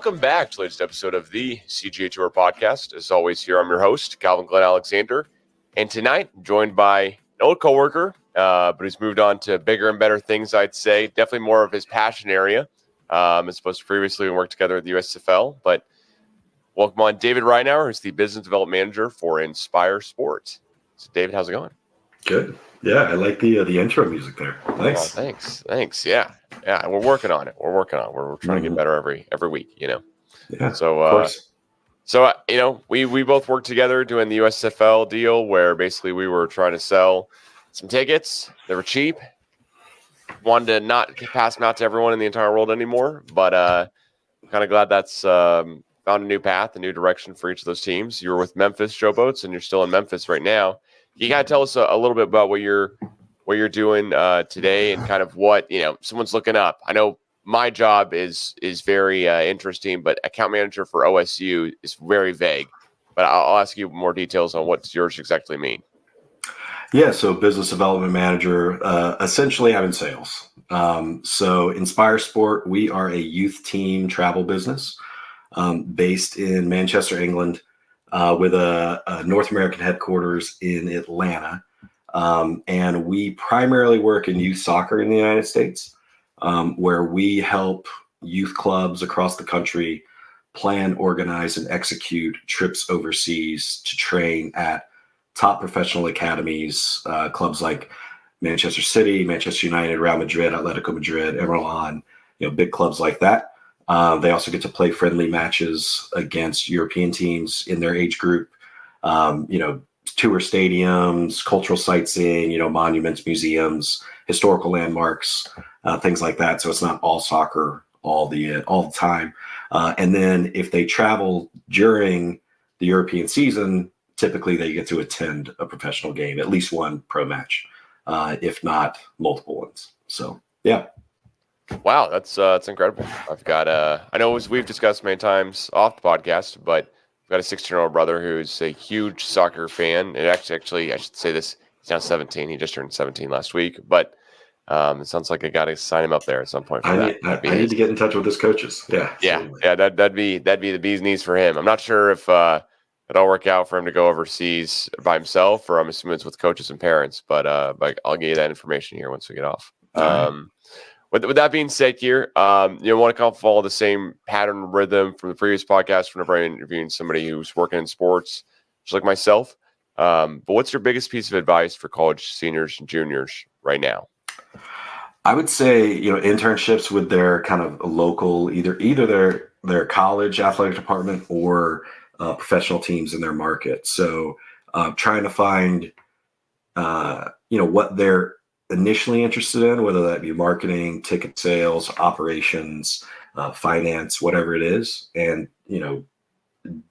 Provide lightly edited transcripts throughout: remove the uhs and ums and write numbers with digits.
Welcome back to the latest episode of the CGA Tour podcast. As always, here I'm your host, Calvin Glen Alexander. And tonight, I'm joined by an old coworker, but he's moved on to bigger and better things, I'd say. Definitely more of his passion area, as opposed to previously we worked together at the USFL. But welcome on David Ridenhour, who's the business development manager for Inspire Sports. So, David, how's it going? Good. Yeah, I like the intro music there. Nice. Oh, thanks. Yeah. We're working on it. We're trying to get better every week. Yeah. So, of course. We both worked together doing the USFL deal, where basically we were trying to sell some tickets. They were cheap. Wanted to not pass them out to everyone in the entire world anymore, but kind of glad that's found a new path, a new direction for each of those teams. You were with Memphis Showboats, and you're still in Memphis right now. You gotta tell us a little bit about what you're doing today, and kind of what someone's looking up. I know my job is very interesting, but account manager for OSU is very vague. But I'll ask you more details on what yours exactly mean. Yeah, so business development manager. Essentially, I'm in sales. So Inspire Sport, we are a youth team travel business based in Manchester, England. With a North American headquarters in Atlanta. And we primarily work in youth soccer in the United States, where we help youth clubs across the country plan, organize, and execute trips overseas to train at top professional academies, clubs like Manchester City, Manchester United, Real Madrid, Atletico Madrid, Inter Milan, big clubs like that. They also get to play friendly matches against European teams in their age group, tour stadiums, cultural sightseeing, monuments, museums, historical landmarks, things like that. So it's not all soccer all the time. And then if they travel during the European season, typically they get to attend a professional game, at least one pro match, if not multiple ones. So, yeah. Wow, that's incredible. I've got I know we've discussed many times off the podcast, but I've got a 16-year-old brother who's a huge soccer fan. And actually, I should say this: he's now 17. He just turned 17 last week. But it sounds like I got to sign him up there at some point for that. I need to get in touch with his coaches. Yeah. That'd be the bee's knees for him. I'm not sure if it'll work out for him to go overseas by himself, or I'm assuming it's with coaches and parents. But I'll get you that information here once we get off. With that being said here, want to kind of follow the same pattern rhythm from the previous podcast whenever I'm interviewing somebody who's working in sports, just like myself. But what's your biggest piece of advice for college seniors and juniors right now? I would say, internships with their kind of local, either their college athletic department or professional teams in their market. So trying to find, what they're initially interested in, whether that be marketing, ticket sales, operations, finance, whatever it is, and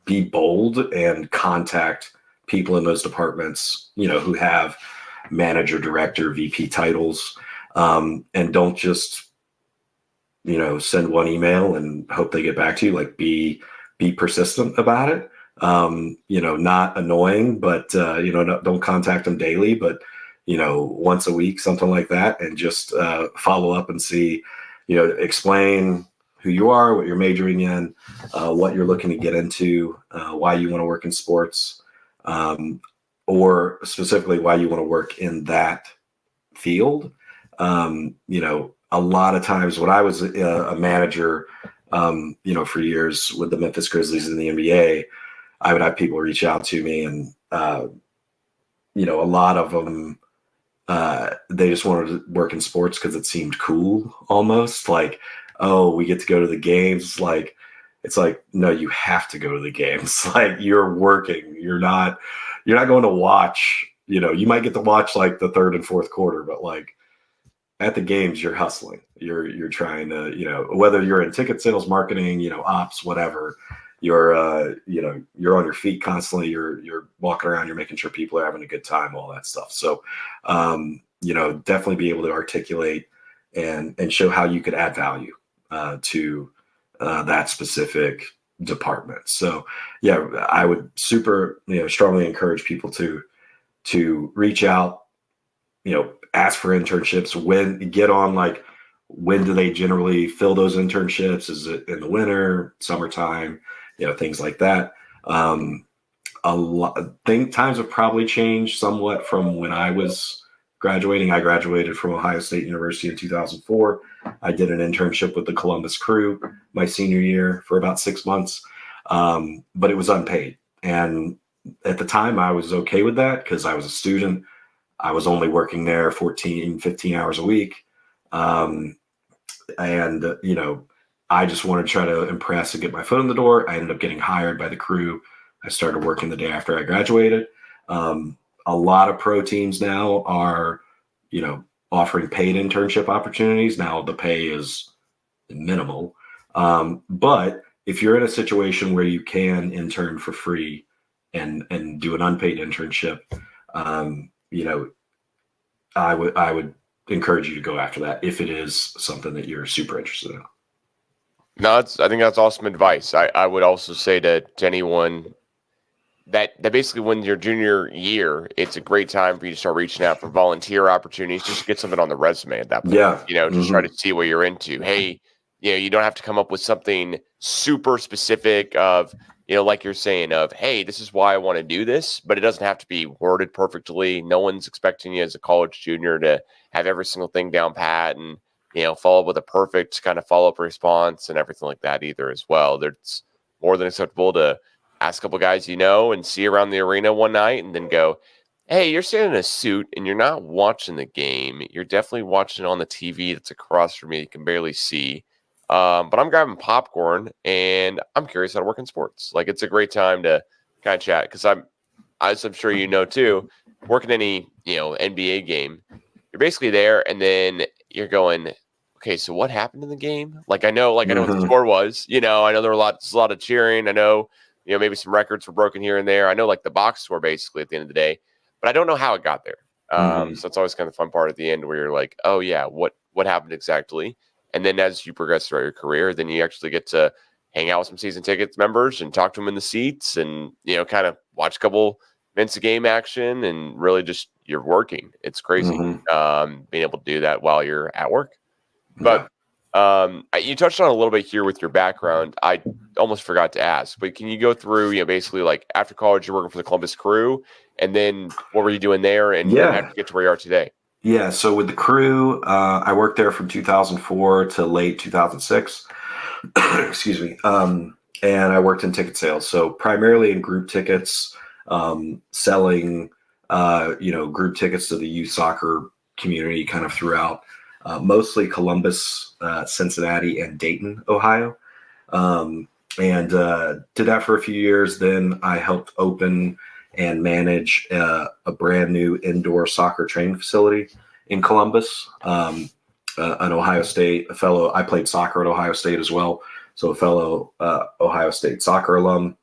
be bold and contact people in those departments who have manager, director, VP titles, and don't just send one email and hope they get back to you. Like be persistent about it. Not annoying, but don't contact them daily, but once a week, something like that, and just follow up and see, explain who you are, what you're majoring in, what you're looking to get into, why you want to work in sports, or specifically why you want to work in that field. A lot of times when I was a manager, for years with the Memphis Grizzlies in the NBA, I would have people reach out to me, and a lot of them, they just wanted to work in sports because it seemed cool, almost like, oh, we get to go to the games. It's like, no, you have to go to the games. Like, you're working, you're not going to watch, you might get to watch like the third and fourth quarter, but like at the games, you're hustling, you're trying to, whether you're in ticket sales, marketing, ops, whatever, you're on your feet constantly. You're walking around, you're making sure people are having a good time, all that stuff. So, definitely be able to articulate and show how you could add value to that specific department. So, yeah, I would strongly encourage people to reach out, ask for internships, get on like when do they generally fill those internships? Is it in the winter, summertime, things like that. A lot, times have probably changed somewhat from when I was graduating. I graduated from Ohio State University in 2004. I did an internship with the Columbus Crew my senior year for about 6 months, but it was unpaid. And at the time, I was okay with that because I was a student. I was only working there 14, 15 hours a week. I just wanted to try to impress and get my foot in the door. I ended up getting hired by the Crew. I started working the day after I graduated. A lot of pro teams now are, offering paid internship opportunities. Now the pay is minimal. But if you're in a situation where you can intern for free and do an unpaid internship, I would encourage you to go after that if it is something that you're super interested in. No, I think that's awesome advice. I would also say to anyone that basically when your junior year, it's a great time for you to start reaching out for volunteer opportunities, just to get something on the resume at that point. Yeah. Just try to see what you're into. Hey, you don't have to come up with something super specific of, like you're saying of, hey, this is why I want to do this, but it doesn't have to be worded perfectly. No one's expecting you as a college junior to have every single thing down pat and, follow up with a perfect kind of follow-up response and everything like that either as well. It's more than acceptable to ask a couple guys and see around the arena one night and then go, hey, you're sitting in a suit and you're not watching the game. You're definitely watching on the TV that's across from me. You can barely see. But I'm grabbing popcorn and I'm curious how to work in sports. Like, it's a great time to kind of chat because as I'm sure you know too, working any, NBA game, you're basically there and then you're going, okay, so what happened in the game? Like, I know what the score was, I know there were a lot of cheering. I know, maybe some records were broken here and there. I know like the box score basically at the end of the day, but I don't know how it got there. So it's always kind of the fun part at the end where you're like, oh yeah, what happened exactly? And then as you progress throughout your career, then you actually get to hang out with some season tickets members and talk to them in the seats and, kind of watch a couple minutes of game action and really just you're working. It's crazy being able to do that while you're at work. But you touched on a little bit here with your background. I almost forgot to ask, but can you go through, basically like after college, you're working for the Columbus Crew, and then what were you doing there and how did you get to where you are today? Yeah, so with the Crew, I worked there from 2004 to late 2006. Excuse me. And I worked in ticket sales, so primarily in group tickets, selling, group tickets to the youth soccer community kind of throughout. Mostly Columbus, Cincinnati, and Dayton, Ohio. And did that for a few years. Then I helped open and manage a brand new indoor soccer training facility in Columbus. An Ohio State, I played soccer at Ohio State as well. So a fellow Ohio State soccer alum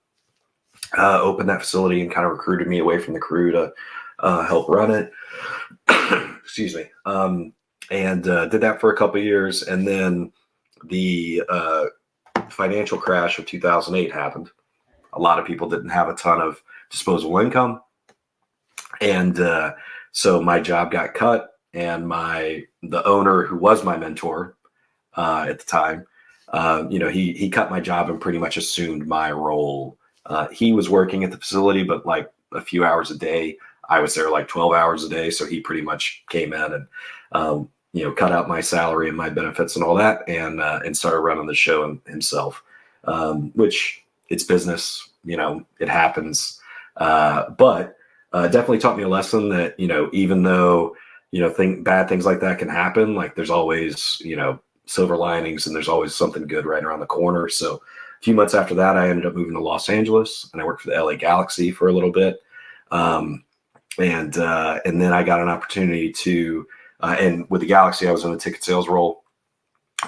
opened that facility and kind of recruited me away from the Crew to help run it. Excuse me. And did that for a couple of years. And then the financial crash of 2008 happened. A lot of people didn't have a ton of disposable income. And so my job got cut. And the owner, who was my mentor at the time, he cut my job and pretty much assumed my role. He was working at the facility, but like a few hours a day. I was there like 12 hours a day. So he pretty much came in and, cut out my salary and my benefits and all that and started running the show himself, which it's business, it happens. But definitely taught me a lesson that, even though, bad things like that can happen, like there's always, silver linings and there's always something good right around the corner. So a few months after that, I ended up moving to Los Angeles and I worked for the LA Galaxy for a little bit. And then I got an opportunity to, and with the Galaxy, I was in a ticket sales role.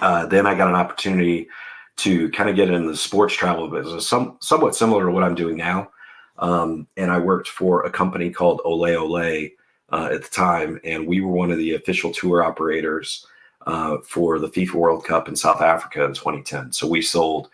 Then I got an opportunity to kind of get into the sports travel business, somewhat similar to what I'm doing now. And I worked for a company called Ole Ole at the time, and we were one of the official tour operators for the FIFA World Cup in South Africa in 2010. So we sold,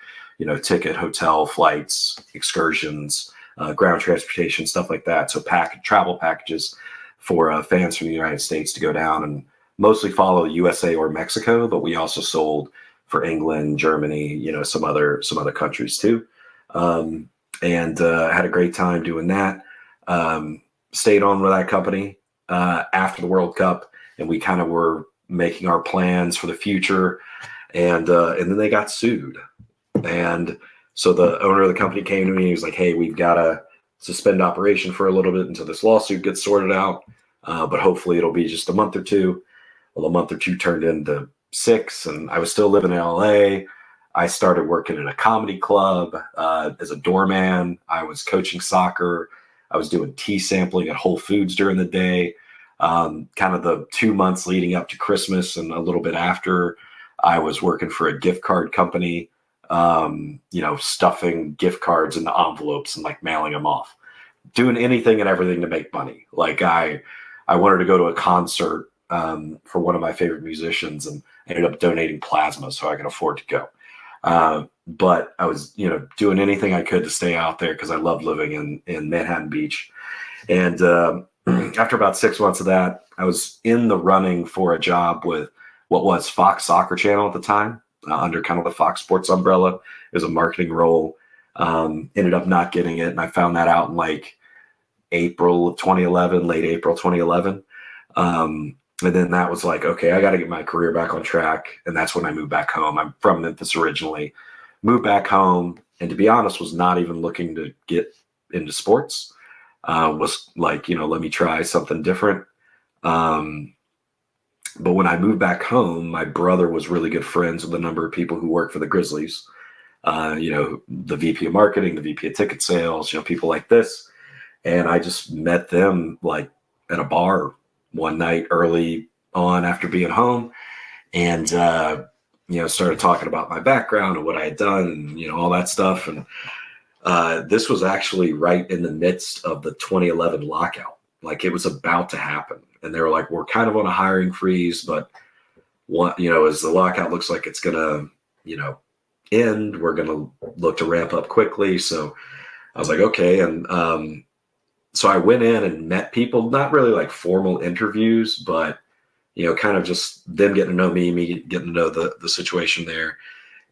ticket, hotel, flights, excursions, ground transportation, stuff like that. So travel packages for fans from the United States to go down and mostly follow USA or Mexico, but we also sold for England, Germany, some other countries too. And had a great time doing that. Stayed on with that company after the World Cup, and we kind of were making our plans for the future. And then they got sued. And so the owner of the company came to me and he was like, hey, we've got to suspend operation for a little bit until this lawsuit gets sorted out. But hopefully it'll be just a month or two. Well, a month or two turned into 6, and I was still living in LA. I started working in a comedy club as a doorman. I was coaching soccer. I was doing tea sampling at Whole Foods during the day. Kind of the 2 months leading up to Christmas and a little bit after, I was working for a gift card company, stuffing gift cards into envelopes and like mailing them off, doing anything and everything to make money. Like I wanted to go to a concert for one of my favorite musicians, and ended up donating plasma so I could afford to go. But I was, doing anything I could to stay out there because I loved living in Manhattan Beach. And after about 6 months of that, I was in the running for a job with what was Fox Soccer Channel at the time, under kind of the Fox Sports umbrella. It was a marketing role. Ended up not getting it, and I found that out in like April of 2011, late April 2011. And then that was like, okay, I got to get my career back on track. And that's when I moved back home. I'm from Memphis originally, moved back home. And to be honest, was not even looking to get into sports. Was like, let me try something different. But when I moved back home, my brother was really good friends with a number of people who work for the Grizzlies. The VP of marketing, the VP of ticket sales, people like this. And I just met them like at a bar one night early on after being home, and started talking about my background and what I had done and all that stuff. And this was actually right in the midst of the 2011 lockout. Like it was about to happen, and they were like, we're kind of on a hiring freeze, but as the lockout looks like it's gonna end, we're gonna look to ramp up quickly. So I was like, okay. And so I went in and met people, not really like formal interviews, but, kind of just them getting to know me getting to know the situation there.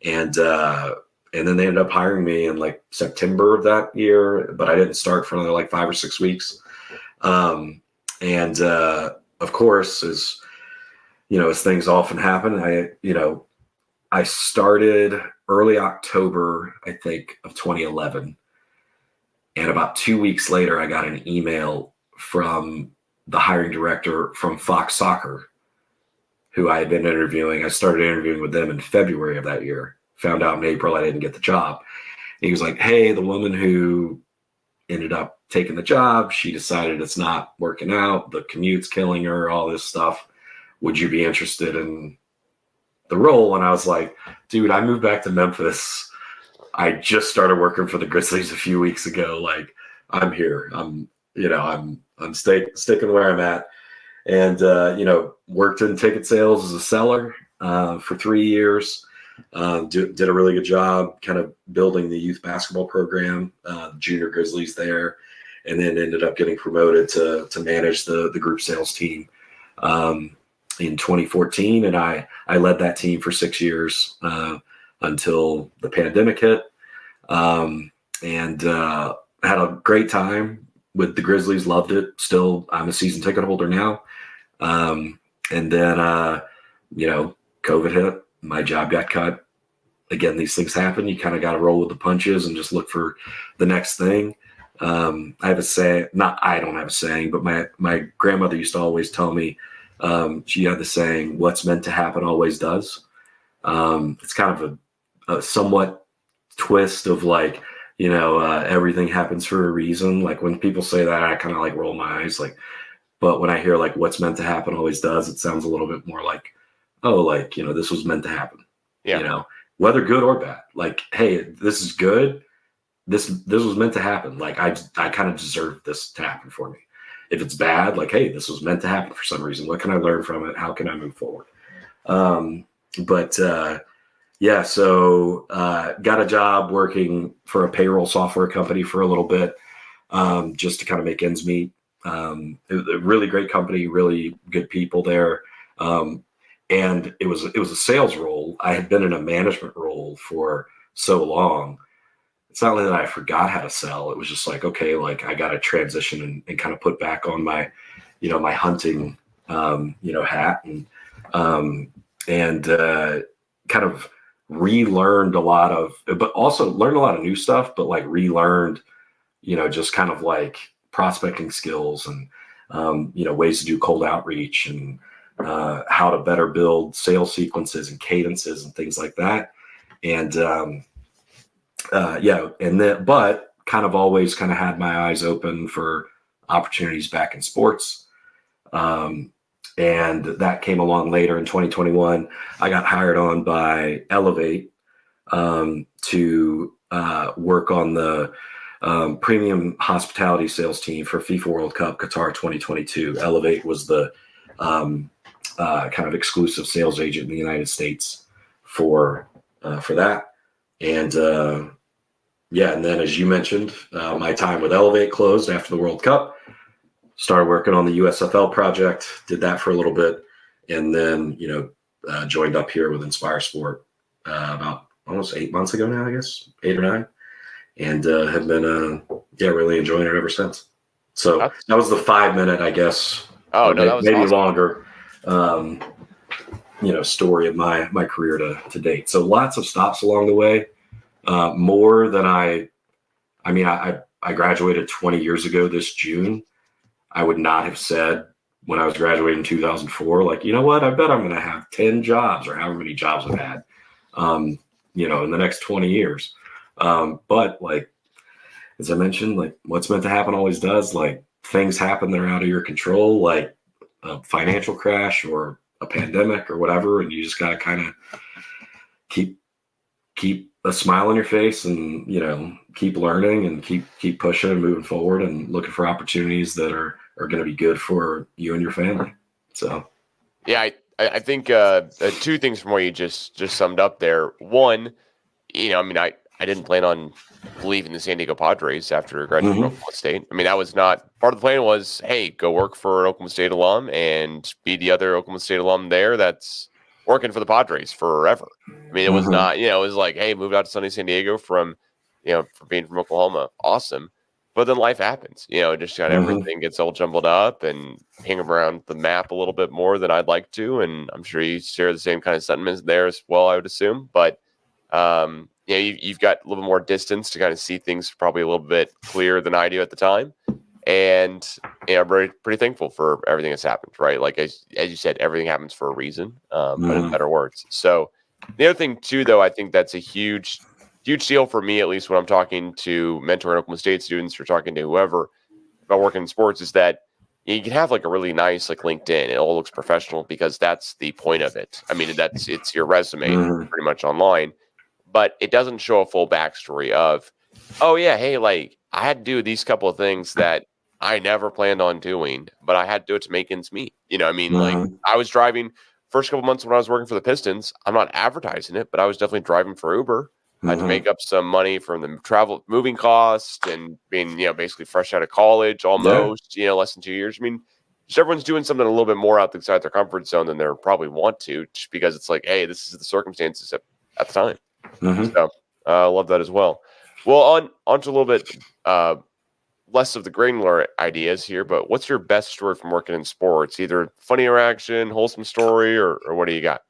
And then they ended up hiring me in like September of that year, but I didn't start for another like 5 or 6 weeks. Of course, as things often happen, I started early October, I think, of 2011. And about 2 weeks later, I got an email from the hiring director from Fox Soccer, who I had been interviewing. I started interviewing with them in February of that year. Found out in April I didn't get the job. And he was like, hey, the woman who ended up taking the job, she decided it's not working out. The commute's killing her, all this stuff. Would you be interested in the role? And I was like, dude, I moved back to Memphis. I just started working for the Grizzlies a few weeks ago. Like, I'm here. I'm sticking where I'm at. And, worked in ticket sales as a seller for 3 years. Did a really good job kind of building the youth basketball program, junior Grizzlies there, and then ended up getting promoted to manage the group sales team in 2014. And I led that team for 6 years until the pandemic hit, and had a great time with the Grizzlies. Loved it. Still, I'm a season ticket holder now. And then, COVID hit. My job got cut. Again, these things happen. You kind of got to roll with the punches and just look for the next thing. I have a saying, I don't have a saying, but my grandmother used to always tell me, she had the saying, what's meant to happen always does. It's kind of a somewhat twist of like, everything happens for a reason. Like when people say that, I kind of like roll my eyes. Like, but when I hear like what's meant to happen always does, it sounds a little bit more like, oh, like, this was meant to happen. Yeah. Whether good or bad. Like, hey, this is good. This was meant to happen. Like I kind of deserve this to happen for me. If it's bad, like, hey, this was meant to happen for some reason. What can I learn from it? How can I move forward? So got a job working for a payroll software company for a little bit, just to kind of make ends meet. It was a really great company, really good people there. And it was a sales role. I had been in a management role for so long. It's not only that I forgot how to sell. It was just like, okay, like I got to transition and kind of put back on my, my hunting, hat and kind of relearned a lot of, but also learned a lot of new stuff, but like relearned, just kind of like prospecting skills and, ways to do cold outreach and how to better build sales sequences and cadences and things like that. And but kind of always kind of had my eyes open for opportunities back in sports. And that came along later in 2021. I got hired on by Elevate to work on the premium hospitality sales team for FIFA World Cup Qatar 2022. Elevate was the kind of exclusive sales agent in the United States for that. And and then as you mentioned, my time with Elevate closed after the World Cup. Started working on the USFL project, did that for a little bit, and then joined up here with Inspire Sport about almost 8 months ago now, I guess 8 or 9, and have been really enjoying it ever since. So that was the 5-minute, I guess. Oh no, that was maybe awesome. Longer. Story of my career to date. So lots of stops along the way. More than I graduated 20 years ago this June. I would not have said when I was graduating in 2004, like, you know what, I bet I'm going to have 10 jobs or however many jobs I've had, in the next 20 years. But like, as I mentioned, like what's meant to happen always does. Like things happen that are out of your control, like a financial crash or a pandemic or whatever. And you just got to kind of keep a smile on your face and, keep learning and keep pushing and moving forward and looking for opportunities that are going to be good for you and your family. So, yeah, I think two things from what you just summed up there. One, I didn't plan on leaving the San Diego Padres after graduating from Oklahoma State. I mean, that was not part of the plan. Was, hey, go work for an Oklahoma State alum and be the other Oklahoma State alum there that's working for the Padres forever. I mean, it was not, it was like, hey, moved out to sunny San Diego from being from Oklahoma. Awesome. But then life happens, just kind of everything gets all jumbled up and hang around the map a little bit more than I'd like to. And I'm sure you share the same kind of sentiments there as well, I would assume. But, you've got a little more distance to kind of see things probably a little bit clearer than I do at the time. And I'm pretty thankful for everything that's happened, right? Like, as you said, everything happens for a reason, but in better words. So the other thing too, though, I think that's a huge deal for me, at least when I'm talking to mentoring Oklahoma State students or talking to whoever about working in sports, is that you can have like a really nice like LinkedIn. It all looks professional because that's the point of it. I mean, it's your resume pretty much online, but it doesn't show a full backstory of, oh yeah, hey, like I had to do these couple of things that I never planned on doing, but I had to do it to make ends meet. Like I was driving first couple months when I was working for the Pistons. I'm not advertising it, but I was definitely driving for Uber. I had to make up some money from the moving cost and being, basically fresh out of college, almost, less than 2 years. I mean, just everyone's doing something a little bit more outside their comfort zone than they probably want to, just because it's like, hey, this is the circumstances at the time. So I love that as well. Well, on to a little bit less of the granular ideas here, but what's your best story from working in sports? Either funny interaction, wholesome story, or what do you got?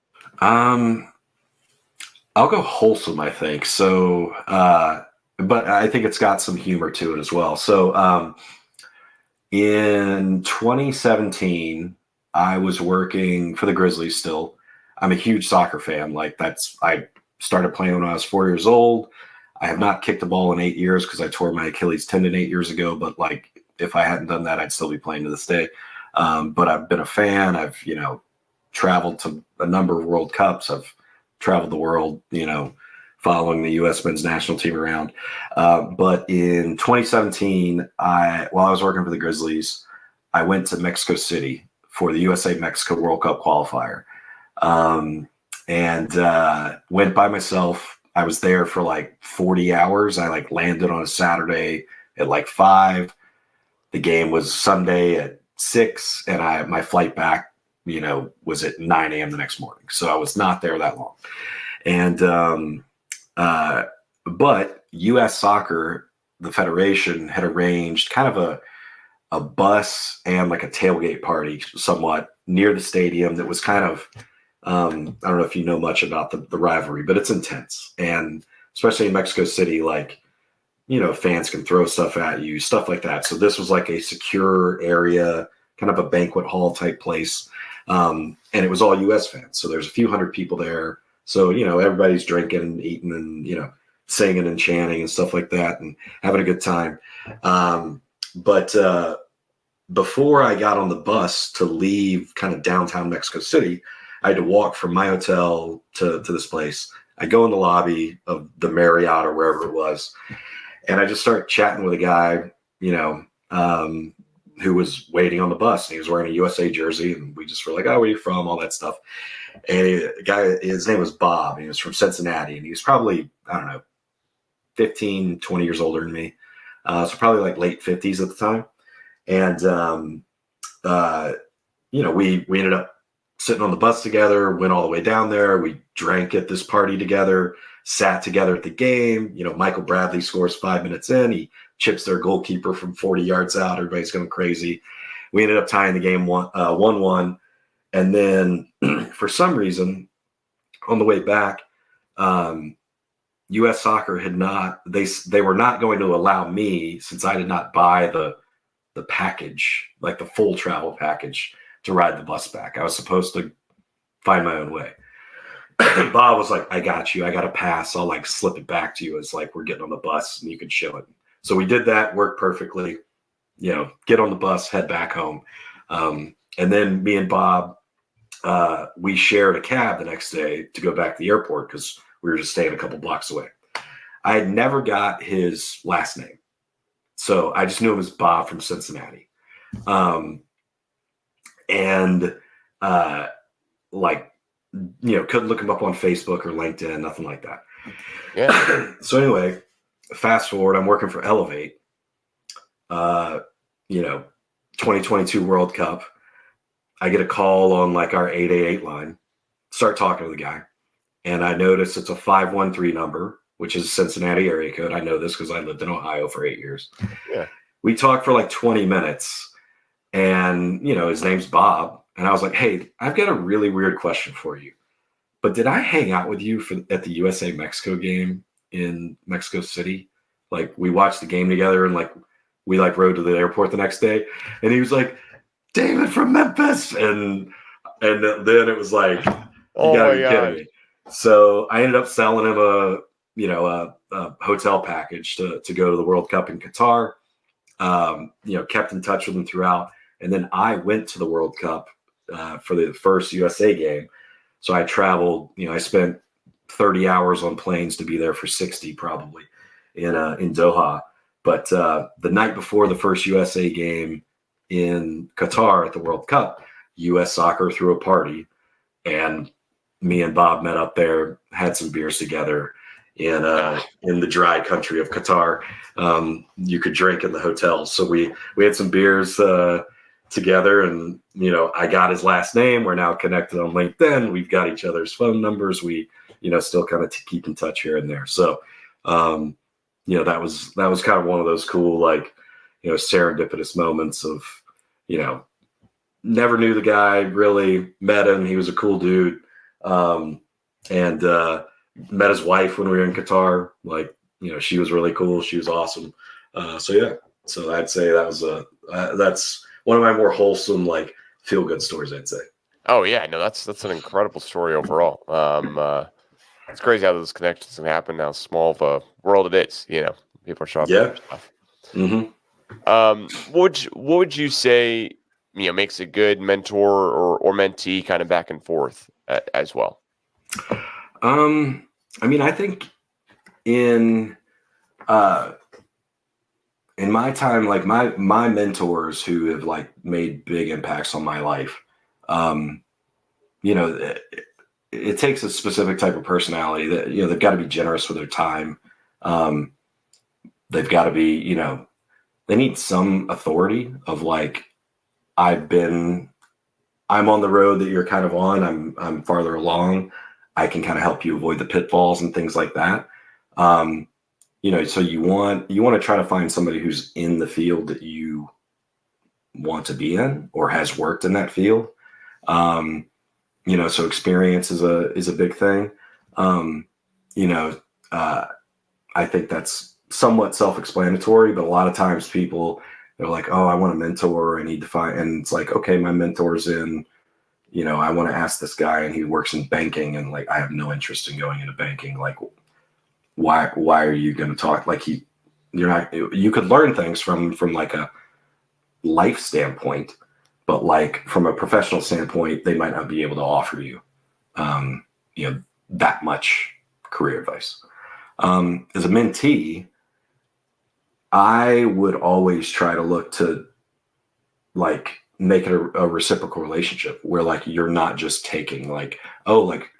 I'll go wholesome, I think. So, but I think it's got some humor to it as well. So, in 2017, I was working for the Grizzlies still. I'm a huge soccer fan. I started playing when I was 4 years old. I have not kicked the ball in 8 years because I tore my Achilles tendon 8 years ago. But if I hadn't done that, I'd still be playing to this day. But I've been a fan. I've, traveled to a number of World Cups. I've traveled the world, following the U.S. men's national team around. But in 2017, while I was working for the Grizzlies, I went to Mexico City for the USA-Mexico World Cup qualifier. And went by myself. I was there for 40 hours. I landed on a Saturday at 5. The game was Sunday at 6, and my flight back was at 9 a.m. the next morning. So I was not there that long. And, but U.S. Soccer, the federation, had arranged kind of a bus and like a tailgate party somewhat near the stadium that was kind of, I don't know if you know much about the rivalry, but it's intense. And especially in Mexico City, like, fans can throw stuff at you, stuff like that. So this was like a secure area, kind of a banquet hall type place. And it was all U.S. fans. So there's a few hundred people there. So, everybody's drinking and eating and, singing and chanting and stuff like that and having a good time. But before I got on the bus to leave kind of downtown Mexico City, I had to walk from my hotel to this place. I go in the lobby of the Marriott or wherever it was, and I just started chatting with a guy, who was waiting on the bus. And he was wearing a USA jersey, and we just were like, "Oh, where are you from?" All that stuff. And the guy, his name was Bob. He was from Cincinnati, and he was probably, I don't know, 15, 20 years older than me. So probably like late 50s at the time. And, we ended up sitting on the bus together, went all the way down there. We drank at this party together, sat together at the game. Michael Bradley scores 5 minutes in. He chips their goalkeeper from 40 yards out. Everybody's going crazy. We ended up tying the game 1-1. And then for some reason, on the way back, U.S. Soccer had not, they were not going to allow me, since I did not buy the package, like the full travel package, to ride the bus back. I was supposed to find my own way. Bob was like, "I got you. I got a pass. I'll like slip it back to you as like we're getting on the bus and you can show it." So we did that, worked perfectly, get on the bus, head back home. And then me and Bob, we shared a cab the next day to go back to the airport because we were just staying a couple blocks away. I had never got his last name, so I just knew him as Bob from Cincinnati. Couldn't look him up on Facebook or LinkedIn, nothing like that. Yeah. So anyway, fast forward, I'm working for Elevate, 2022 World Cup. I get a call on like our 888 line, start talking to the guy. And I notice it's a 513 number, which is a Cincinnati area code. I know this because I lived in Ohio for 8 years. Yeah. We talked for like 20 minutes and, his name's Bob. And I was like, "Hey, I've got a really weird question for you. But did I hang out with you at the USA Mexico game in Mexico City? Like we watched the game together and like we like rode to the airport the next day." And he was like, "David from Memphis." And then it was like, you gotta be kidding me. So I ended up selling him a hotel package to go to the World Cup in Qatar. Kept in touch with him throughout. And then I went to the World Cup for the first USA game. So I traveled, I spent 30 hours on planes to be there for 60 probably in Doha. But the night before the first USA game in Qatar at the World Cup, U.S. Soccer threw a party, and me and Bob met up there, had some beers together in the dry country of Qatar. You could drink in the hotel. So we had some beers together, and I got his last name. We're now connected on LinkedIn. We've got each other's phone numbers. We still kind of keep in touch here and there. So that was kind of one of those cool serendipitous moments of never knew the guy, really met him. He was a cool dude. And met his wife when we were in Qatar. She was really cool. She was awesome. So I'd say that was that's one of my more wholesome, feel good stories, I'd say. Oh yeah, no, that's an incredible story overall. It's crazy how those connections can happen. How small of a world it is. People are shopping for stuff. Mm-hmm. What would you say makes a good mentor or mentee kind of back and forth as well? I think in my time, my mentors who have made big impacts on my life, it takes a specific type of personality that, they've got to be generous with their time. They've got to be, they need some authority of I've been I'm on the road that you're kind of on, I'm farther along, I can kind of help you avoid the pitfalls and things like that. So you want to try to find somebody who's in the field that you want to be in or has worked in that field. So experience is a big thing. I think that's somewhat self-explanatory, but a lot of times people, they're like, oh, I want a mentor. I need to find, and it's like, okay, my mentor's in, I want to ask this guy and he works in banking, and like, I have no interest in going into banking. Like, why are you going to talk like you could learn things from like a life standpoint, but like from a professional standpoint, they might not be able to offer you, that much career advice. As a mentee, I would always try to look to like make it a reciprocal relationship where like you're not just taking like, oh, like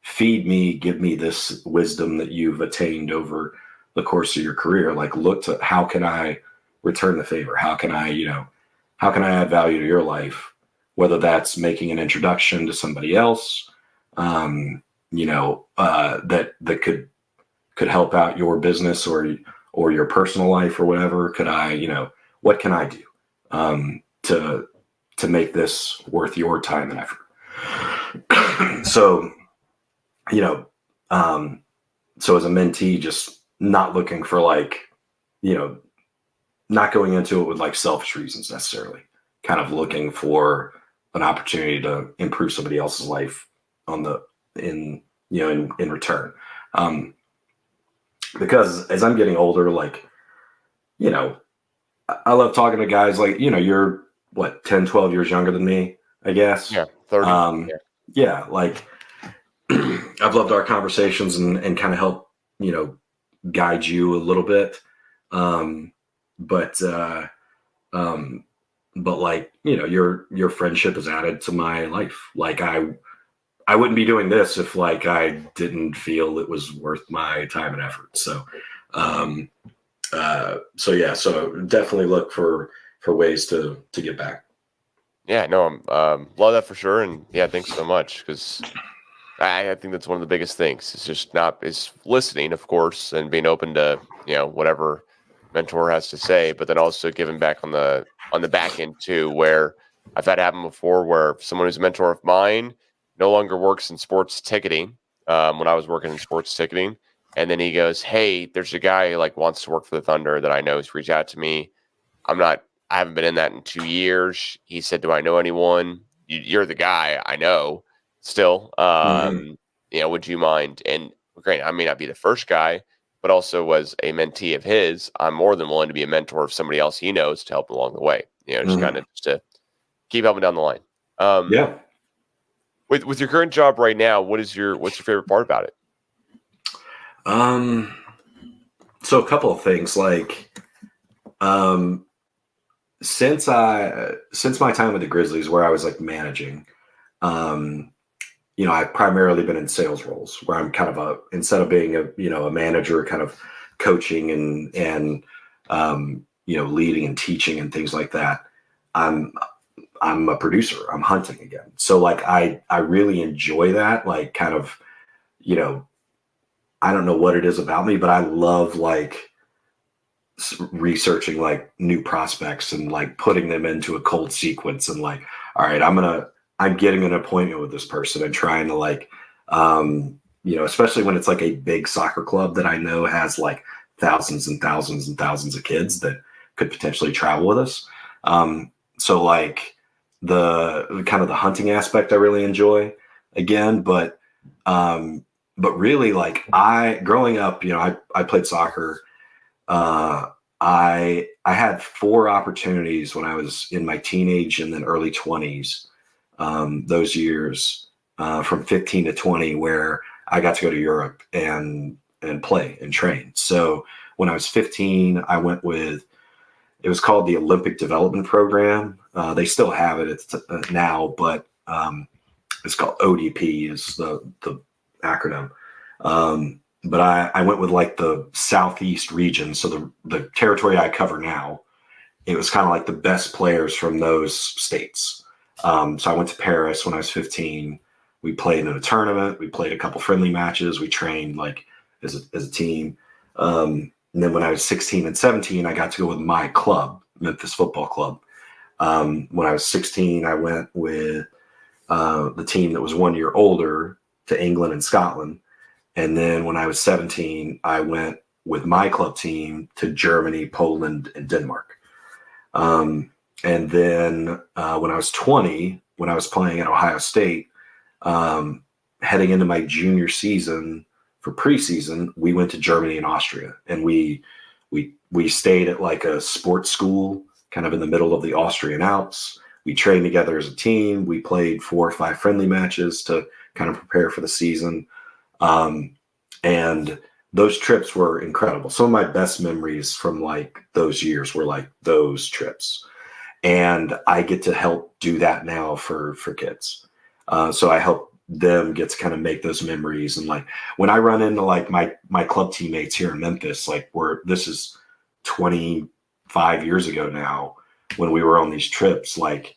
feed me, give me this wisdom that you've attained over the course of your career. Like look to how can I return the favor? How can I add value to your life? Whether that's making an introduction to somebody else, that could help out your business or your personal life or whatever. What can I do to make this worth your time and effort? So as a mentee, just not looking for like, not going into it with like selfish reasons necessarily, kind of looking for an opportunity to improve somebody else's life in return. Because as I'm getting older, like, I love talking to guys like, you're what, 10, 12 years younger than me, I guess. Yeah. 30. Yeah. Like I've loved our conversations and kind of help, guide you a little bit. But like, your friendship is added to my life. Like I wouldn't be doing this if like I didn't feel it was worth my time and effort. So definitely look for ways to give back. Yeah, no, love that for sure. And yeah, thanks so much. Cause I think that's one of the biggest things. It's just is listening, of course, and being open to, whatever mentor has to say, but then also giving back on the back end too, where I've had it happen before where someone who's a mentor of mine no longer works in sports ticketing. When I was working in sports ticketing, and then he goes, hey, there's a guy who like wants to work for the Thunder that I know. He's reached out to me. I haven't been in that in 2 years. He said, do I know anyone? You're the guy I know still. Would you mind? And great, I may not be the first guy, but also was a mentee of his. I'm more than willing to be a mentor of somebody else he knows to help along the way. Just kind of to keep helping down the line. Yeah. With your current job right now, what's your favorite part about it? So a couple of things, like, since my time with the Grizzlies where I was like managing, I've primarily been in sales roles where I'm kind of instead of being a manager, kind of coaching and leading and teaching and things like that. I'm a producer. I'm hunting again. So like, I really enjoy that. Like kind of, I don't know what it is about me, but I love like researching like new prospects and like putting them into a cold sequence and like, all right, I'm getting an appointment with this person and trying to like, especially when it's like a big soccer club that I know has like thousands and thousands and thousands of kids that could potentially travel with us. So like the kind of the hunting aspect I really enjoy again, but really like growing up, I played soccer. I had 4 opportunities when I was in my teenage and then early 20s, those years, from 15 to 20, where I got to go to Europe and play and train. So when I was 15, I went it was called the Olympic Development Program. They still have it now, but it's called ODP is the acronym. But I went with like the Southeast region. So the territory I cover now, it was kind of like the best players from those states. So I went to Paris when I was 15. We played in a tournament. We played a couple friendly matches. We trained like as a team. And then when I was 16 and 17, I got to go with my club, Memphis Football Club. When I was 16, I went with the team that was 1 year older to England and Scotland. And then when I was 17, I went with my club team to Germany, Poland, and Denmark. And then when I was 20, when I was playing at Ohio State, heading into my junior season for preseason, we went to Germany and Austria, and we stayed at like a sports school kind of in the middle of the Austrian Alps. We trained together as a team. We played 4 or 5 friendly matches to kind of prepare for the season. And those trips were incredible. Some of my best memories from like those years were like those trips. And I get to help do that now for kids. So I help them get to kind of make those memories. And like when I run into like my club teammates here in Memphis, like this is 25 years ago now when we were on these trips, like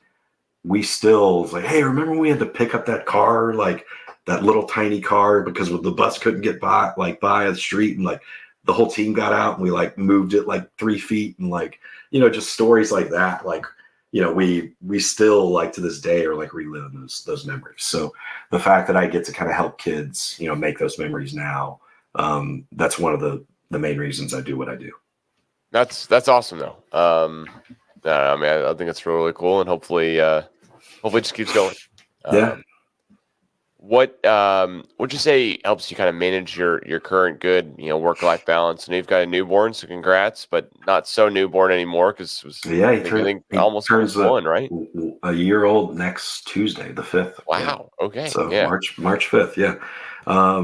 we still like, hey, remember when we had to pick up that car, like that little tiny car because the bus couldn't get by the street, and like the whole team got out and we like moved it like 3 feet, and like, just stories like that. Like, we still like to this day are like reliving those memories. So the fact that I get to kind of help kids, make those memories now, that's one of the main reasons I do what I do. That's awesome though. I mean, I think it's really cool, and hopefully it just keeps going. Yeah. What would you say helps you kind of manage your current good, work-life balance? And you've got a newborn, so congrats, but not so newborn anymore because he almost turns 1, right? A year old next Tuesday, the 5th. Wow. Yeah. Okay. So yeah. March 5th. Yeah. I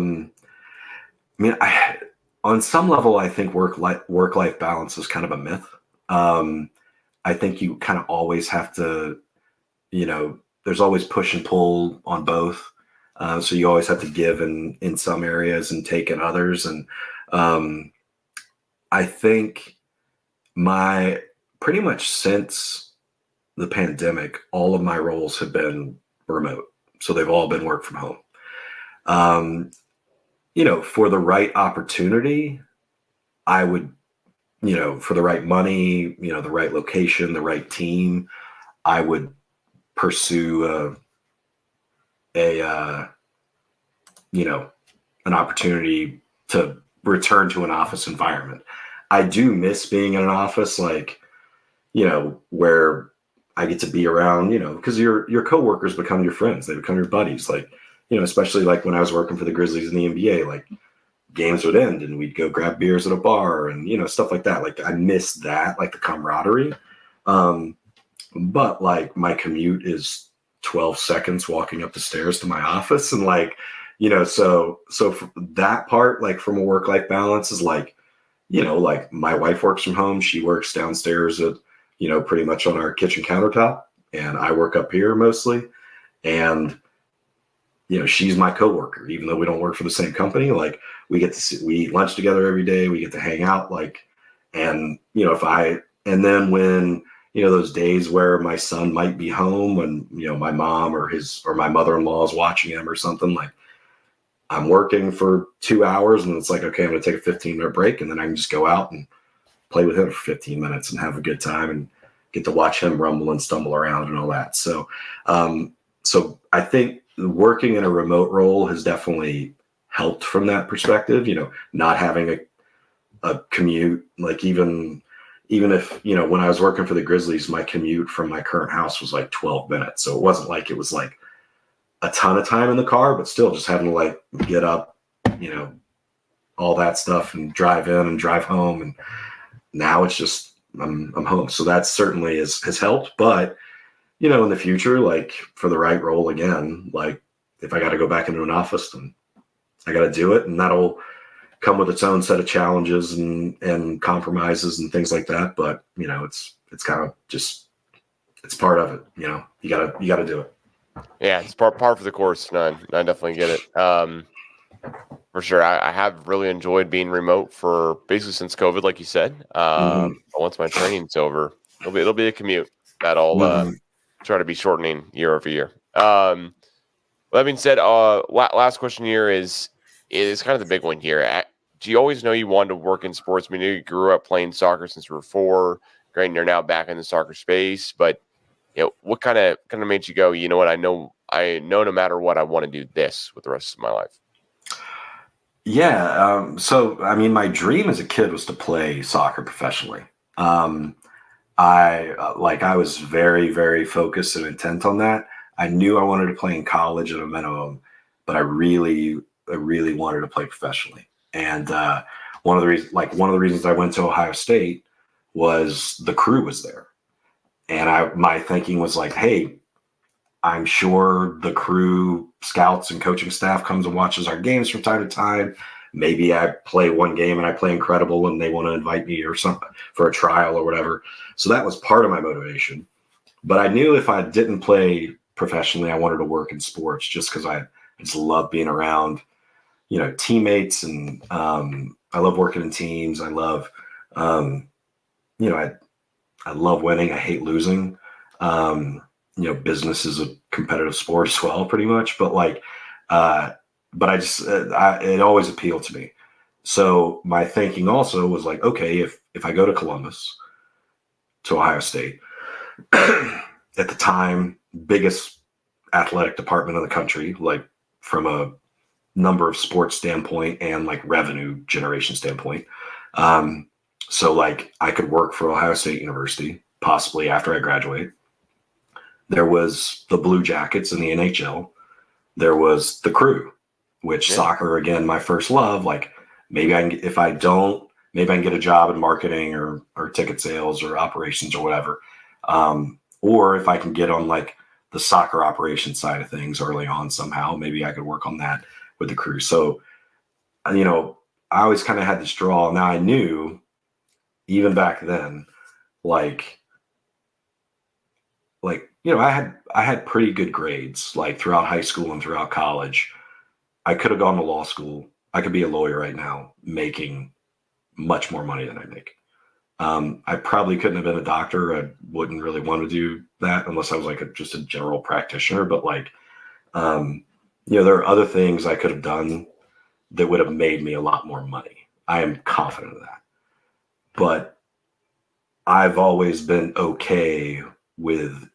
mean, on some level, I think work-life balance is kind of a myth. I think you kind of always have to, there's always push and pull on both. So you always have to give in some areas and take in others. And I think pretty much since the pandemic, all of my roles have been remote. So they've all been work from home. For the right opportunity, I would, for the right money, the right location, the right team, I would pursue an opportunity to return to an office environment. I do miss being in an office, like, where I get to be around, because your coworkers become your friends. They become your buddies. Like, especially like when I was working for the Grizzlies in the NBA, like games would end and we'd go grab beers at a bar and, stuff like that. Like I miss that, like the camaraderie. But like my commute is 12 seconds walking up the stairs to my office. And like, so for that part, like from a work-life balance is like, like my wife works from home. She works downstairs at, pretty much on our kitchen countertop, and I work up here mostly. And, she's my coworker, even though we don't work for the same company. Like we eat lunch together every day. We get to hang out, like, and, and then when, those days where my son might be home when, my mom or my mother-in-law is watching him or something, like I'm working for 2 hours and it's like, okay, I'm going to take a 15-minute break, and then I can just go out and play with him for 15 minutes and have a good time and get to watch him rumble and stumble around and all that. So, so I think working in a remote role has definitely helped from that perspective, not having a commute, like even if, when I was working for the Grizzlies, my commute from my current house was like 12 minutes. So it wasn't like it was like a ton of time in the car, but still just having to like get up, all that stuff and drive in and drive home. And now it's just, I'm home. So that certainly has helped. But, in the future, like for the right role again, like if I got to go back into an office, then I got to do it. And that'll come with its own set of challenges and compromises and things like that. But, it's kind of just, it's part of it. You gotta do it. Yeah, it's par for the course. No, I definitely get it. For sure. I have really enjoyed being remote for basically since COVID, like you said. But once my training's over, it'll be a commute that I'll try to be shortening year over year. That being said, last question here is kind of the big one here. Do you always know you wanted to work in sports? I mean, you grew up playing soccer since you were 4. Granted, you're now back in the soccer space, but what kind of made you go, you know what, I know no matter what, I want to do this with the rest of my life? Yeah. So, I mean, my dream as a kid was to play soccer professionally. I was very, very focused and intent on that. I knew I wanted to play in college at a minimum, but I really wanted to play professionally. And one of the reasons I went to Ohio State was the crew was there, and my thinking was like, hey, I'm sure the crew, scouts, and coaching staff comes and watches our games from time to time. Maybe I play one game and I play incredible and they want to invite me or something for a trial or whatever. So that was part of my motivation. But I knew if I didn't play professionally, I wanted to work in sports just because I just love being around, teammates, and I love working in teams. I love, I love winning. I hate losing. Business is a competitive sport as well, pretty much. But it always appealed to me. So my thinking also was like, okay, if I go to Columbus, to Ohio State, at the time, biggest athletic department in the country, like from a number of sports standpoint and like revenue generation standpoint. So like I could work for Ohio State University, possibly after I graduate. There was the Blue Jackets in the NHL. There was the crew, which soccer, again, my first love. Like maybe I can, if I don't, maybe I can get a job in marketing or ticket sales or operations or whatever. Or if I can get on like the soccer operations side of things early on somehow, maybe I could work on that with the crew. So, I always kind of had this draw. Now I knew even back then, I had pretty good grades like throughout high school and throughout college. I could have gone to law school. I could be a lawyer right now, making much more money than I make. I probably couldn't have been a doctor. I wouldn't really want to do that unless I was like just a general practitioner. But there are other things I could have done that would have made me a lot more money. I am confident of that. But I've always been okay with,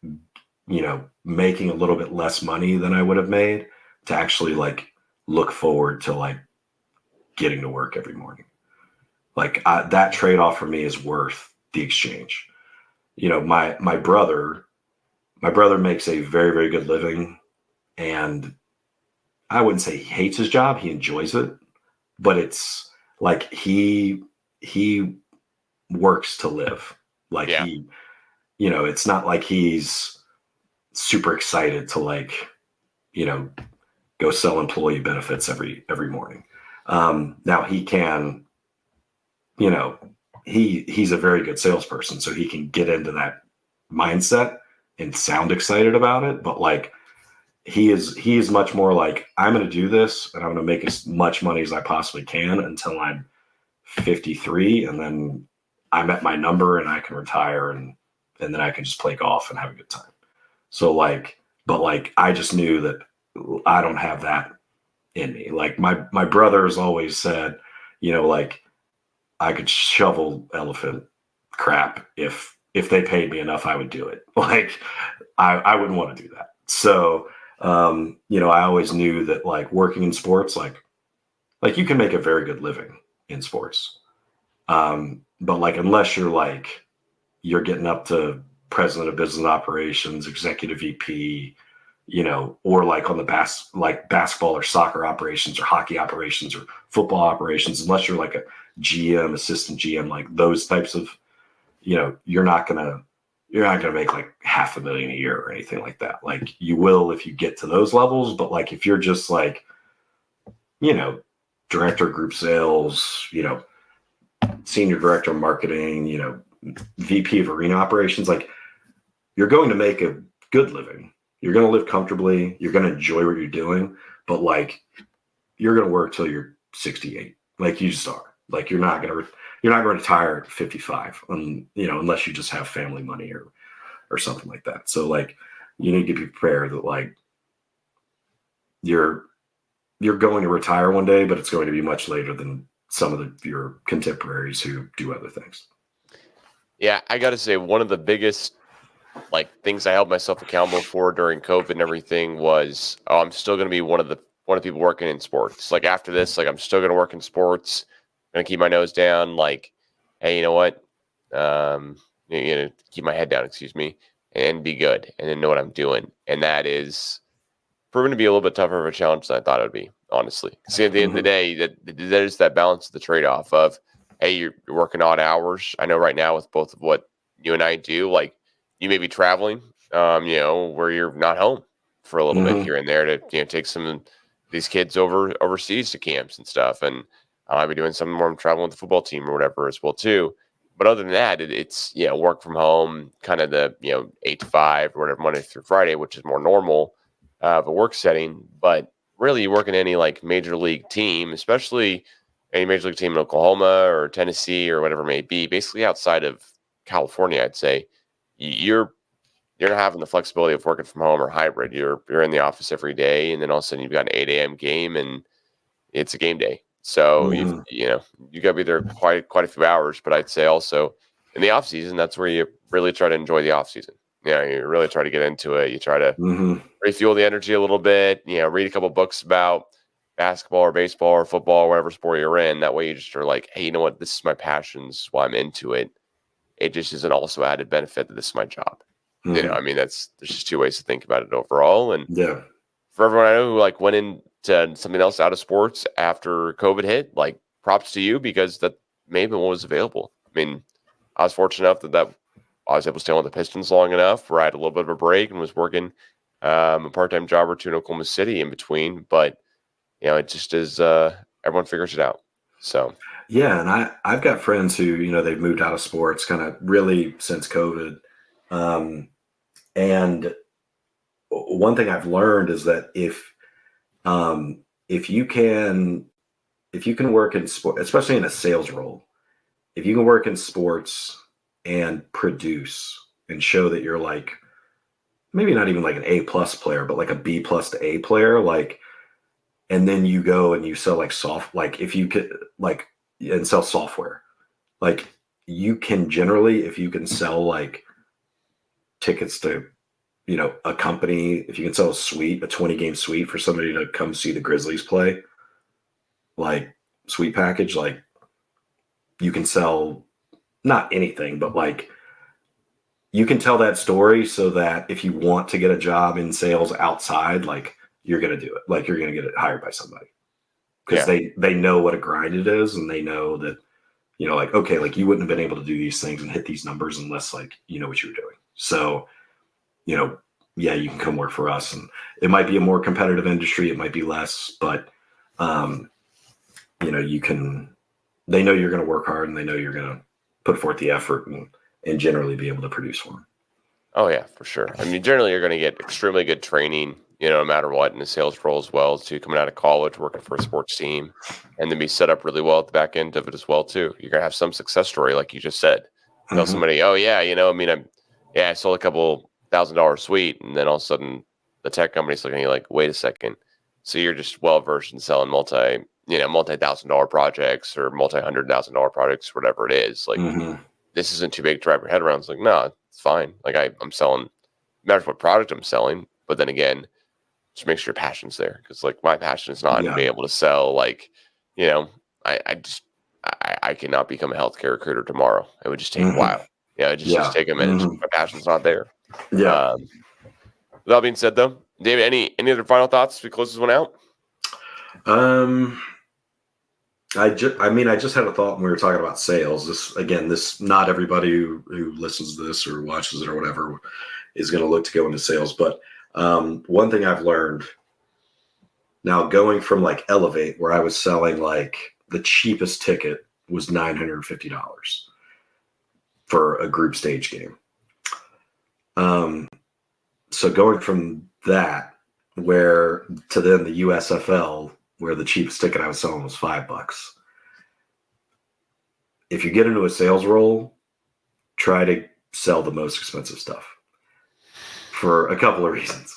making a little bit less money than I would have made to actually like look forward to like getting to work every morning. Like that trade-off for me is worth the exchange. My brother makes a very, very good living, and I wouldn't say he hates his job. He enjoys it, but it's like he works to live. Like it's not like he's super excited to like, go sell employee benefits every morning. Now he can, he's a very good salesperson, so he can get into that mindset and sound excited about it. But like, he is much more like, I'm going to do this and I'm going to make as much money as I possibly can until I'm 53. And then I'm at my number and I can retire and then I can just play golf and have a good time. So I just knew that I don't have that in me. Like my brother's always said, I could shovel elephant crap. If they paid me enough, I would do it. Like I wouldn't want to do that. So, I always knew that like working in sports, like you can make a very good living in sports. But like, unless you're getting up to president of business operations, executive VP, or like on the basketball or soccer operations or hockey operations or football operations, unless you're like a GM, assistant GM, like those types of, you're not gonna make like $500,000 a year or anything like that. Like you will if you get to those levels, but like if you're just like, director of group sales, senior director of marketing, VP of arena operations, like you're going to make a good living. You're going to live comfortably. You're going to enjoy what you're doing, but like you're going to work till you're 68. Like you just are. Like you're not going to retire at 55, unless you just have family money or something like that. So like you need to be prepared that like you're going to retire one day, but it's going to be much later than some of your contemporaries who do other things. Yeah, I got to say, one of the biggest like things I held myself accountable for during COVID and everything was, oh, I'm still going to be one of the people working in sports. Like after this, like I'm still going to work in sports. Going to keep my nose down. Like, hey, you know what? Keep my head down. Excuse me, and be good, and then know what I'm doing. And that is proven to be a little bit tougher of a challenge than I thought it would be, honestly. See, at the end of the day, there's that balance of the trade-off of, hey, you're working odd hours. I know right now with both of what you and I do, like you may be traveling, where you're not home for a little bit here and there to, take some of these kids overseas to camps and stuff. And I might be doing something more. I'm traveling with the football team or whatever as well too. But other than that, it's work from home, kind of the 8 to 5 or whatever, Monday through Friday, which is more normal of a work setting. But really, you work in any like major league team, especially any major league team in Oklahoma or Tennessee or whatever it may be, basically outside of California, I'd say you're not having the flexibility of working from home or hybrid. You're in the office every day, and then all of a sudden you've got an 8 a.m. game and it's a game day. So you got to be there quite a few hours. But I'd say also in the off season, that's where you really try to enjoy the off season. You really try to get into it. You try to refuel the energy a little bit. Read a couple books about basketball or baseball or football, or whatever sport you're in. That way you just are like, hey, you know what? This is my passion. This is why I'm into it. It just is an also added benefit that this is my job. I mean, there's just two ways to think about it overall. And for everyone I know who like went into something else out of sports after COVID hit, like props to you, because that may have been what was available. I mean, I was fortunate enough that I was able to stay on the Pistons long enough where I had a little bit of a break and was working a part-time job or two in Oklahoma City in between. But, it just is everyone figures it out. So. Yeah, and I've got friends who, they've moved out of sports kind of really since COVID. And one thing I've learned is that if you can work in sport, especially in a sales role, if you can work in sports and produce and show that you're like, maybe not even like an A+ player, but like a B+ to A player, like, and then you go and you sell like if you could like, and sell software, like you can generally, if you can sell like tickets to, a company, if you can sell a 20-game suite for somebody to come see the Grizzlies play, like suite package, like you can sell not anything, but like you can tell that story so that if you want to get a job in sales outside, like you're going to do it, like you're going to get it hired by somebody because they know what a grind it is. And they know that, like, okay, like you wouldn't have been able to do these things and hit these numbers unless like, you know what you're doing. So, yeah, you can come work for us, and it might be a more competitive industry. It might be less, but, they know you're going to work hard and they know you're going to put forth the effort and generally be able to produce for them. Oh yeah, for sure. I mean, generally you're going to get extremely good training, no matter what, in the sales role as well, too, coming out of college, working for a sports team, and then be set up really well at the back end of it as well, too. You're going to have some success story, like you just said. Tell somebody, oh yeah, I sold a couple $1,000 suite, and then all of a sudden the tech company's looking at you like, wait a second. So you're just well versed in selling multi-$1,000 projects or multi-$100,000 projects, whatever it is. Like this isn't too big to wrap your head around. It's like, no, it's fine. Like I'm selling, no matter what product I'm selling, but then again, just make sure your passion's there. Because like my passion is not to be able to sell like, I cannot become a healthcare recruiter tomorrow. It would just take a while. It just take a minute. My passion's not there. Yeah. With that being said, though, David, any other final thoughts as we close this one out? I just had a thought when we were talking about sales. Not everybody who listens to this or watches it or whatever is going to look to go into sales. But one thing I've learned now, going from like Elevate, where I was selling like the cheapest ticket was $950 for a group stage game. So going from that to then the USFL, where the cheapest ticket I was selling was $5. If you get into a sales role, try to sell the most expensive stuff. for a couple of reasons.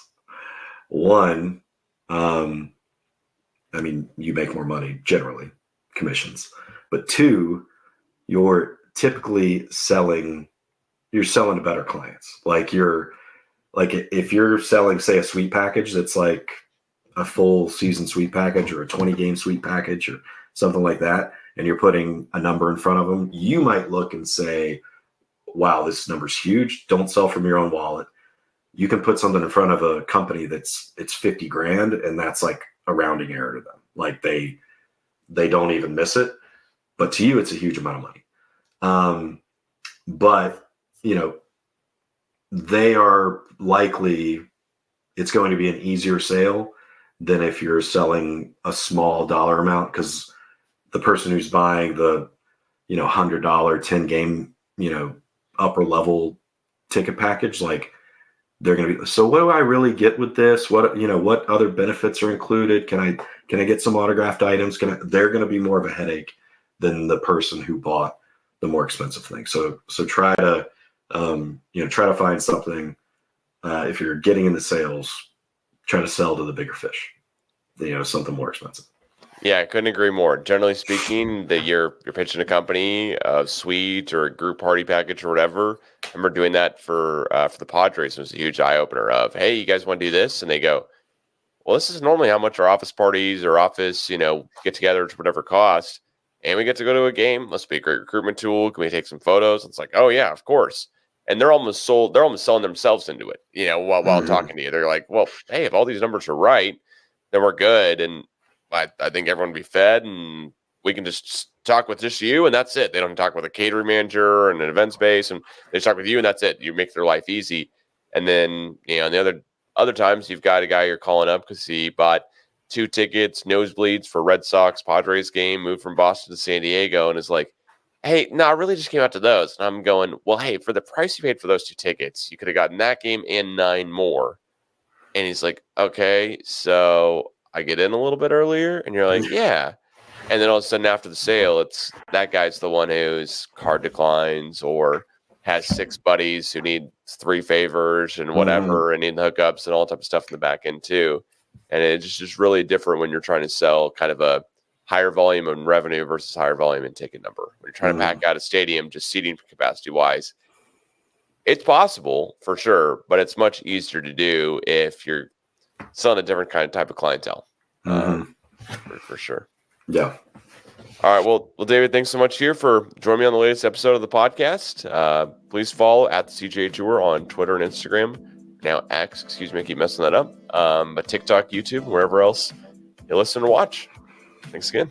One, I mean, you make more money generally, commissions. But two, you're typically selling to better clients. Like if you're selling, say, a suite package that's like a full season suite package or a 20-game suite package or something like that, and you're putting a number in front of them, you might look and say, wow, this number's huge. Don't sell from your own wallet. You can put something in front of a company it's $50,000, and that's like a rounding error to them. Like they don't even miss it, but to you, it's a huge amount of money. But they are likely, it's going to be an easier sale than if you're selling a small dollar amount, because the person who's buying the $100 10-game upper level ticket package, like they're going to be, so what do I really get with this? What other benefits are included? Can I get some autographed items? They're going to be more of a headache than the person who bought the more expensive thing. So try to find something. If you're getting into sales, try to sell to the bigger fish, something more expensive. Yeah, I couldn't agree more. Generally speaking, that you're pitching a company, a suite or a group party package or whatever. I remember doing that for the Padres. It was a huge eye opener of, hey, you guys want to do this? And they go, well, this is normally how much our office parties or office, get-togethers, whatever cost, and we get to go to a game. Must be a great recruitment tool. Can we take some photos? It's like, oh yeah, of course. And they're almost selling themselves into it, while talking to you. They're like, well, hey, if all these numbers are right, then we're good. And I think everyone will be fed, and we can just talk with just you, and that's it. They don't talk with a catering manager and an event space, and they talk with you, and that's it. You make their life easy. And then, and the other times you've got a guy you're calling up because he bought 2 tickets, nosebleeds for Red Sox Padres game, moved from Boston to San Diego, and is like, hey, no, I really just came out to those. And I'm going, well, hey, for the price you paid for those 2 tickets, you could have gotten that game and 9 more. And he's like, okay, so I get in a little bit earlier, and you're like, yeah. And then all of a sudden after the sale, it's that guy's the one whose card declines or has 6 buddies who need 3 favors and whatever, and need hookups and all type of stuff in the back end too. And it's just really different when you're trying to sell kind of a higher volume of revenue versus higher volume in ticket number. When you're trying to pack out a stadium, just seating capacity wise, it's possible for sure, but it's much easier to do if you're selling a different kind of type of clientele. For sure. Yeah. All right. Well, David, thanks so much here for joining me on the latest episode of the podcast. Please follow at the CGA Tour on Twitter and Instagram. Now X, excuse me, I keep messing that up. But TikTok, YouTube, wherever else you listen or watch. Thanks again.